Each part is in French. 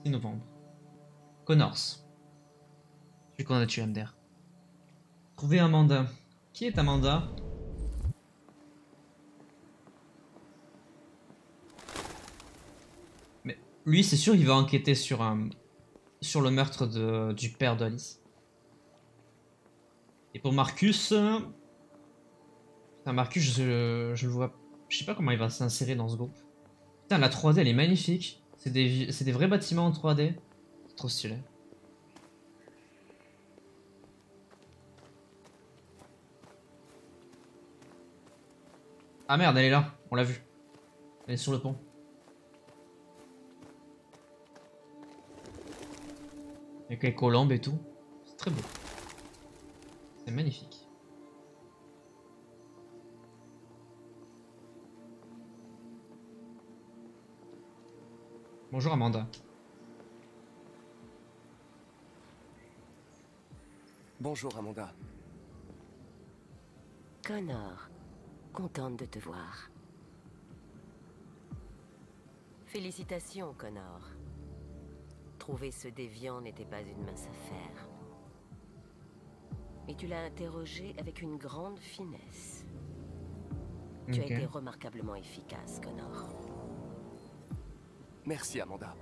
6 novembre. Connors. Celui qu'on a tué, MDR. Trouver Amanda. Qui est Amanda? Mais lui, c'est sûr, il va enquêter sur le meurtre du père d'Alice. Et pour Marcus, putain, Marcus, je le vois. Je sais pas comment il va s'insérer dans ce groupe. Putain, la 3D, elle est magnifique. C'est des vrais bâtiments en 3D. C'est trop stylé. Ah merde, elle est là. On l'a vue. Elle est sur le pont. Avec les colombes et tout. C'est très beau. C'est magnifique. Bonjour Amanda. Bonjour Amanda. Connor, contente de te voir. Félicitations, Connor. Trouver ce déviant n'était pas une mince affaire. Et tu l'as interrogé avec une grande finesse. Tu as été remarquablement efficace, Connor. Merci Amanda.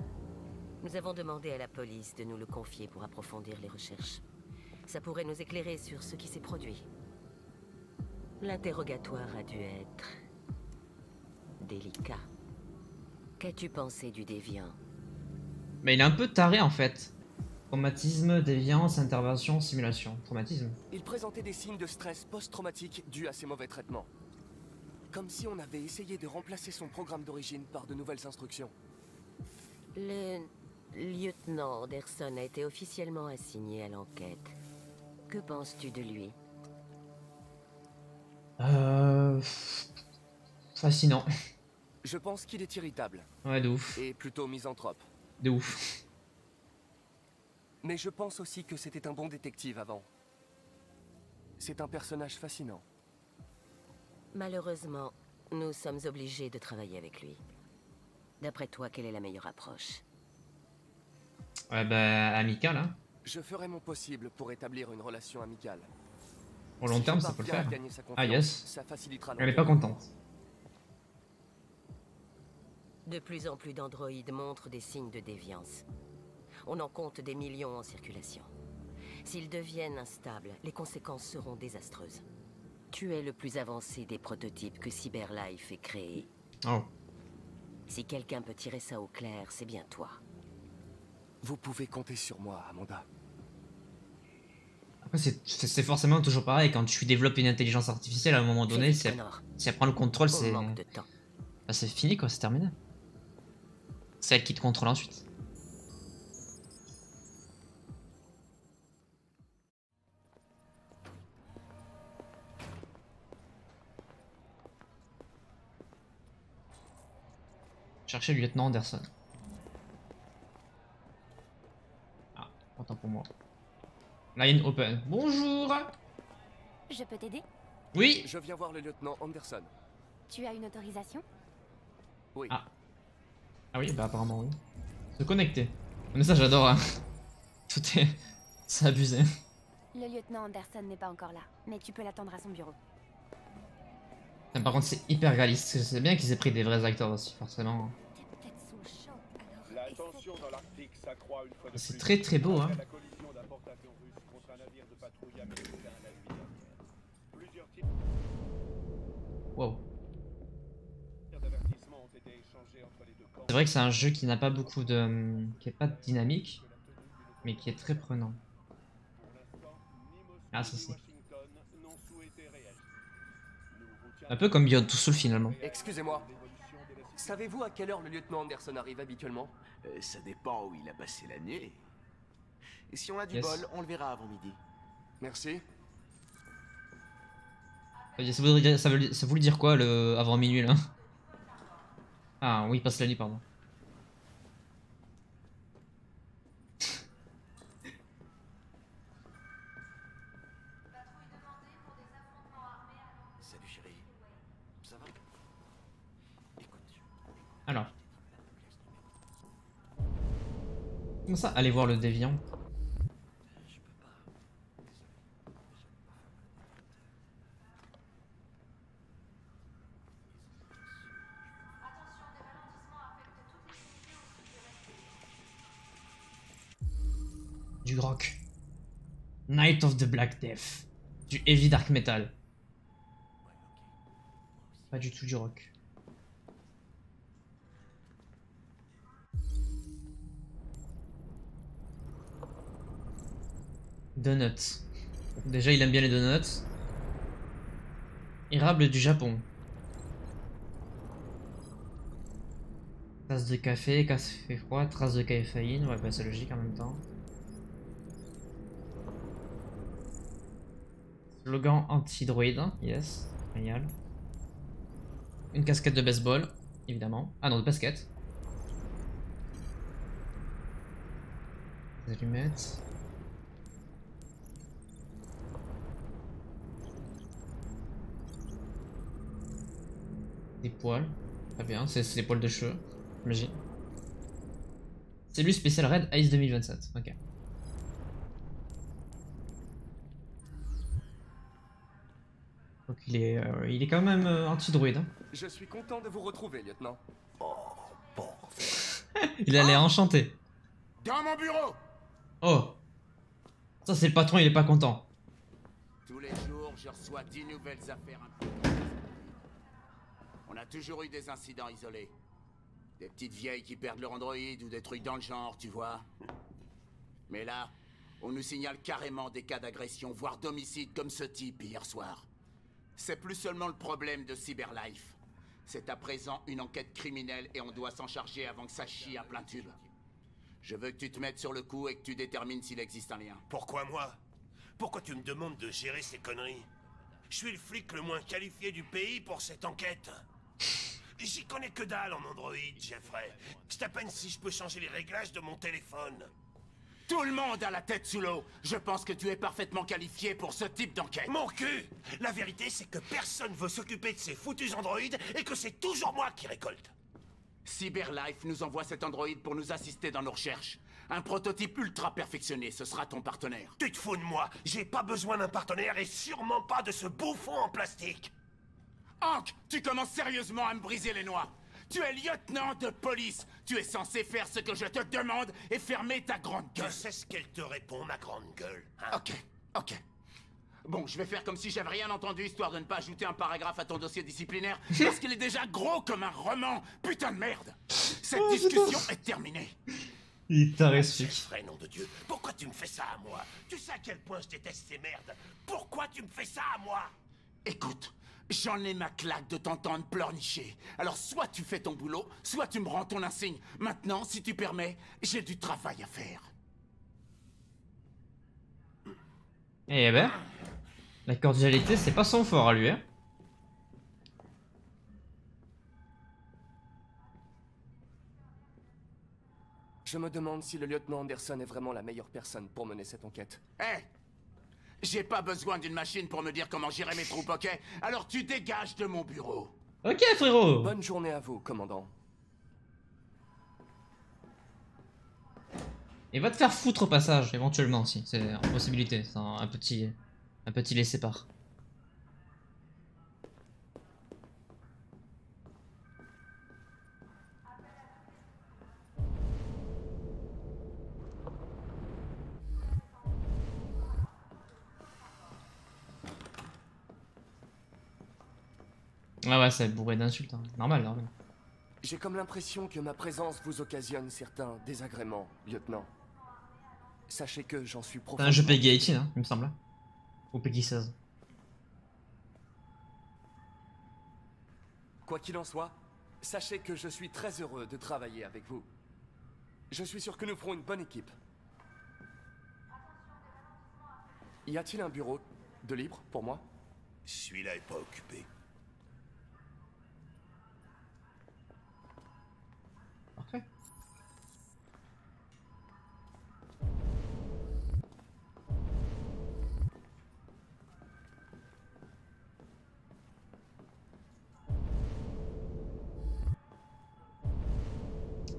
Nous avons demandé à la police de nous le confier pour approfondir les recherches. Ça pourrait nous éclairer sur ce qui s'est produit. L'interrogatoire a dû être délicat. Qu'as-tu pensé du déviant? Mais il est un peu taré en fait. Traumatisme, déviance, intervention, simulation. Traumatisme. Il présentait des signes de stress post-traumatique dus à ses mauvais traitements. Comme si on avait essayé de remplacer son programme d'origine par de nouvelles instructions. Le lieutenant Anderson a été officiellement assigné à l'enquête. Que penses-tu de lui? Fascinant. Je pense qu'il est irritable. Ouais, de ouf. Et plutôt misanthrope. De ouf. Mais je pense aussi que c'était un bon détective avant. C'est un personnage fascinant. Malheureusement, nous sommes obligés de travailler avec lui. D'après toi, quelle est la meilleure approche? Ouais, bah, amical, hein. Je ferai mon possible pour établir une relation amicale. Au long Si terme, je ça peut le parviens à faire. gagner sa Ah, confiance, yes. ça facilitera Elle est pas l'enquête. contente. De plus en plus d'androïdes montrent des signes de déviance. On en compte des millions en circulation. S'ils deviennent instables, les conséquences seront désastreuses. Tu es le plus avancé des prototypes que Cyberlife ait créé. Oh. Si quelqu'un peut tirer ça au clair, c'est bien toi. Vous pouvez compter sur moi, Amanda. Après, c'est forcément toujours pareil. Quand tu développes une intelligence artificielle, à un moment donné, Fais vite, si Connor. elle prend le contrôle, On c'est manque de temps. bah, c'est fini, quoi. C'est terminé. C'est elle qui te contrôle ensuite. Chercher le lieutenant Anderson. Ah, autant pour moi. Line open. Bonjour. Je peux t'aider? Oui. Je viens voir le lieutenant Anderson. Tu as une autorisation? Oui. Ah. Ah oui, bah apparemment oui. Se connecter. Mais ça j'adore, hein. Tout est... C'est abusé. Le lieutenant Anderson n'est pas encore là, mais tu peux l'attendre à son bureau. Mais par contre c'est hyper réaliste. C'est bien qu'ils aient pris des vrais acteurs aussi, forcément. T'es peut-être sous le choc, alors La essaie. tension dans l'Arctique s'accroît une fois de C'est plus. très très beau, hein. Après la collision d'un porte-avions russe contre un navire de patrouille américain la nuit dernière. Plusieurs tirs Wow. d'avertissement ont été échangés entre les deux camps. C'est vrai que c'est un jeu qui n'a pas beaucoup de... qui est pas dynamique, mais qui est très prenant. Pour l'instant, ni Moscou Ah, ça ni c'est. Washington n'ont souhaité réagir. Nous vous Un peu comme Beyond Two Souls finalement. Excusez-moi. Savez-vous à quelle heure le lieutenant Anderson arrive habituellement? Ça dépend où il a passé l'année. Et si on a du Yes. bol, on le verra avant midi. Merci. Ça voulait dire quoi le avant minuit là? Ah oui, il passe la nuit, pardon. Salut chérie. Ça va? Écoute. Alors. Comment ça, aller voir le déviant? Du rock. Night of the Black Death. Du heavy dark metal. Pas du tout du rock. Donuts. Déjà, il aime bien les donuts. Érable du Japon. Tasse de café froid, trace de caféine. Ouais, bah c'est logique en même temps. Slogan anti-droïde. Yes, génial. Une casquette de baseball, évidemment. Ah non, de basket. Des allumettes. Des poils. Très bien, c'est des poils de cheveux, j'imagine. C'est lui spécial Red Ice 2027. Ok. Donc il est quand même anti-droïde. Hein. Je suis content de vous retrouver, lieutenant. Il a l'air enchanté. Dans mon bureau! Oh. Ça c'est le patron, il est pas content. Tous les jours, je reçois 10 nouvelles affaires importantes. On a toujours eu des incidents isolés. Des petites vieilles qui perdent leur Android ou des trucs dans le genre, tu vois. Mais là, on nous signale carrément des cas d'agression, voire d'homicide comme ce type hier soir. C'est plus seulement le problème de Cyberlife. C'est à présent une enquête criminelle et on doit s'en charger avant que ça chie à plein tube. Je veux que tu te mettes sur le coup et que tu détermines s'il existe un lien. Pourquoi moi? Pourquoi tu me demandes de gérer ces conneries? Je suis le flic le moins qualifié du pays pour cette enquête. J'y connais que dalle en Android, Jeffrey. C'est à peine si je peux changer les réglages de mon téléphone. Tout le monde a la tête sous l'eau. Je pense que tu es parfaitement qualifié pour ce type d'enquête. Mon cul! La vérité, c'est que personne veut s'occuper de ces foutus androïdes et que c'est toujours moi qui récolte. Cyberlife nous envoie cet androïde pour nous assister dans nos recherches. Un prototype ultra perfectionné, ce sera ton partenaire. Tu te fous de moi? J'ai pas besoin d'un partenaire et sûrement pas de ce bouffon en plastique. Hank, tu commences sérieusement à me briser les noix. Tu es lieutenant de police. Tu es censé faire ce que je te demande et fermer ta grande gueule. Tu sais ce qu'elle te répond, ma grande gueule, hein? Ok. Bon, je vais faire comme si j'avais rien entendu, histoire de ne pas ajouter un paragraphe à ton dossier disciplinaire, parce qu'il est déjà gros comme un roman. Putain de merde. Cette discussion est terminée. Il t'arrête. Jeffrey, nom de Dieu, pourquoi tu me fais ça à moi? Tu sais à quel point je déteste ces merdes. Pourquoi tu me fais ça à moi? Écoute, j'en ai ma claque de t'entendre pleurnicher. Alors soit tu fais ton boulot, soit tu me rends ton insigne. Maintenant, si tu permets, j'ai du travail à faire. Eh ben, la cordialité, c'est pas son fort à lui, hein. Je me demande si le lieutenant Anderson est vraiment la meilleure personne pour mener cette enquête. Hé! J'ai pas besoin d'une machine pour me dire comment gérer mes troupes, ok? Alors tu dégages de mon bureau. Ok, frérot. Bonne journée à vous, commandant. Et va te faire foutre au passage, éventuellement, si. C'est une possibilité, c'est un petit laisser-part. Ah ouais, c'est bourré d'insultes, hein. Normal. J'ai comme l'impression que ma présence vous occasionne certains désagréments, lieutenant. Sachez que j'en suis C'est profondément... un jeu Peggy 18, hein, il me semble. Ou Peggy 16. Quoi qu'il en soit, sachez que je suis très heureux de travailler avec vous. Je suis sûr que nous ferons une bonne équipe. Y a-t-il un bureau de libre pour moi? Celui-là est pas occupé. Parfait.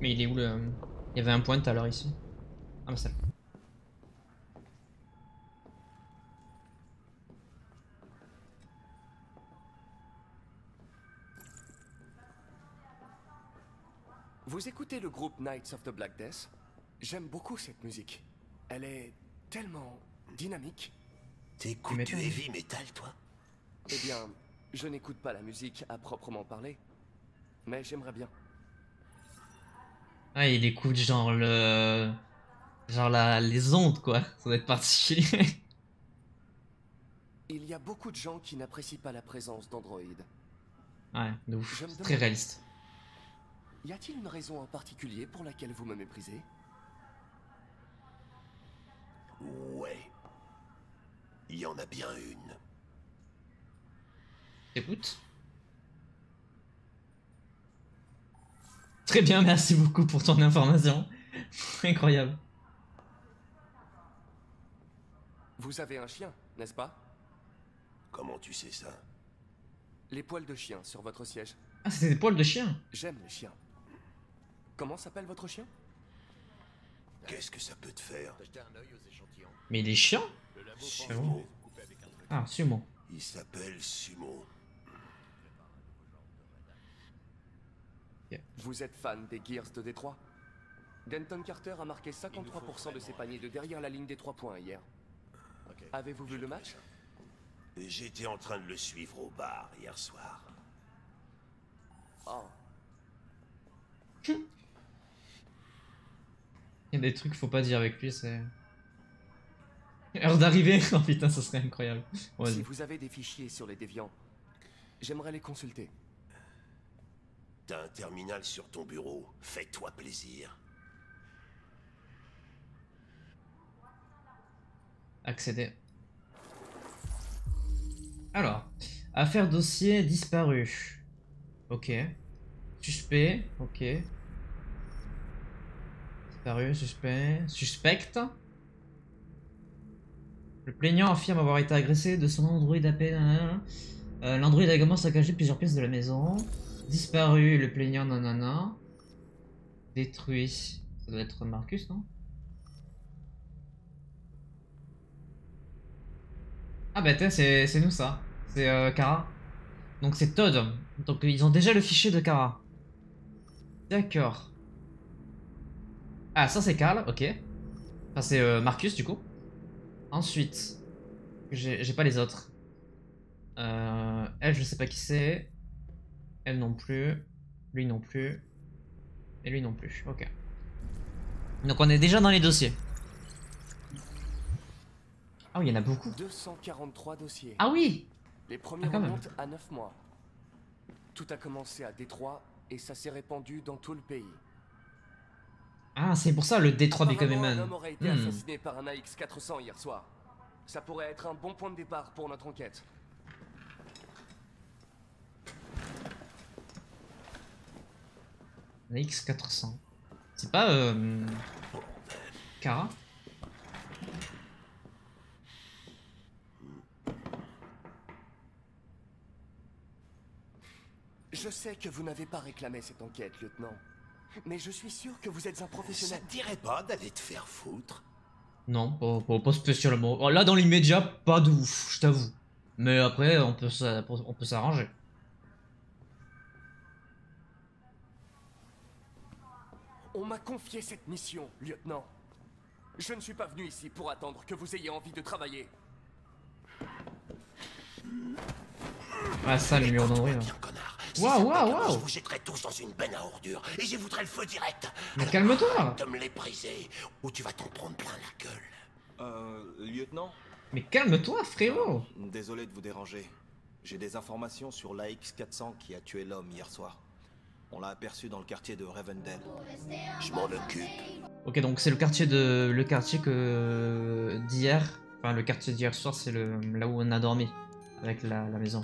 Mais il est où le... Il y avait un point tout à l'heure ici. Ah, mais ça. Vous écoutez le groupe Knights of the Black Death? J'aime beaucoup cette musique. Elle est tellement dynamique. T'écoutes du heavy metal, toi? Eh bien, je n'écoute pas la musique à proprement parler. Mais j'aimerais bien. Ah, il écoute genre le... Genre les ondes, quoi. Ça doit être particulier. Il y a beaucoup de gens qui n'apprécient pas la présence d'androïdes. Ouais, de ouf. Je me C'est très demande- réaliste. Y a-t-il une raison en particulier pour laquelle vous me méprisez? Ouais. Il y en a bien une. Écoute. Très bien, merci beaucoup pour ton information. Incroyable. Vous avez un chien, n'est-ce pas? Comment tu sais ça? Les poils de chien sur votre siège. Ah, c'était des poils de chien. J'aime les chiens. Comment s'appelle votre chien? Qu'est-ce que ça peut te faire? Mais il est chiant. Sumo. Ah, Sumo. Il s'appelle Sumo. Vous êtes fan des Gears de Détroit? Denton Carter a marqué 53% de ses paniers de derrière la ligne des 3 points hier. Avez-vous vu le match? J'étais en train de le suivre au bar hier soir. Oh, Il y a des trucs faut pas dire avec lui, c'est... Heure d'arrivée. Oh putain, ça serait incroyable. Bon, si vas-y. vous avez des fichiers sur les déviants, j'aimerais les consulter. T'as un terminal sur ton bureau. Fais-toi plaisir. Accéder. Alors, affaire dossier disparu. Ok. Suspect. Ok. Disparu, suspect. Suspecte. Le plaignant affirme avoir été agressé de son Android AP. L'Android a également saccagé plusieurs pièces de la maison. Disparu, le plaignant nanana. Détruit. Ça doit être Marcus, non? Ah bah tiens, c'est nous ça. C'est Kara. Donc c'est Todd. Donc ils ont déjà le fichier de Kara. D'accord. Ah ça c'est Karl, ok. Enfin c'est Marcus du coup. Ensuite, j'ai pas les autres. Elle je sais pas qui c'est. Elle non plus. Lui non plus. Et lui non plus, ok. Donc on est déjà dans les dossiers. Ah oui, il y en a beaucoup. 243 dossiers. Ah oui! Les premiers quand même. remontent à 9 mois. Tout a commencé à Détroit et ça s'est répandu dans tout le pays. Ah, c'est pour ça le Détroit Become Apparemment, un Man. homme aurait été assassiné par un AX-400 hier soir. Ça pourrait être un bon point de départ pour notre enquête. Un X400. C'est pas Kara? Je sais que vous n'avez pas réclamé cette enquête, lieutenant. Mais je suis sûr que vous êtes un Ça professionnel. te dirait pas d'aller te faire foutre? Non, pas spécialement. Oh, là, dans l'immédiat, pas de ouf, je t'avoue. Mais après, on peut s'arranger. On m'a confié cette mission, lieutenant. Je ne suis pas venu ici pour attendre que vous ayez envie de travailler. Ah, ça, le numéro d'Android. Bien, connard. Si Waouh, ça waouh, te dérange, waouh. Je vous jetterai tous dans une benne à ordures et j'y voudrais le feu direct. Mais Alors, calme-toi. de me les briser ou tu vas t'en prendre plein la gueule. Lieutenant, Mais calme-toi, frérot. désolé de vous déranger. J'ai des informations sur l'AX-400 qui a tué l'homme hier soir. On l'a aperçu dans le quartier de Ravendale. Je m'en occupe. Ok, donc c'est le quartier que d'hier. Enfin, le quartier d'hier soir, c'est là où on a dormi avec la maison.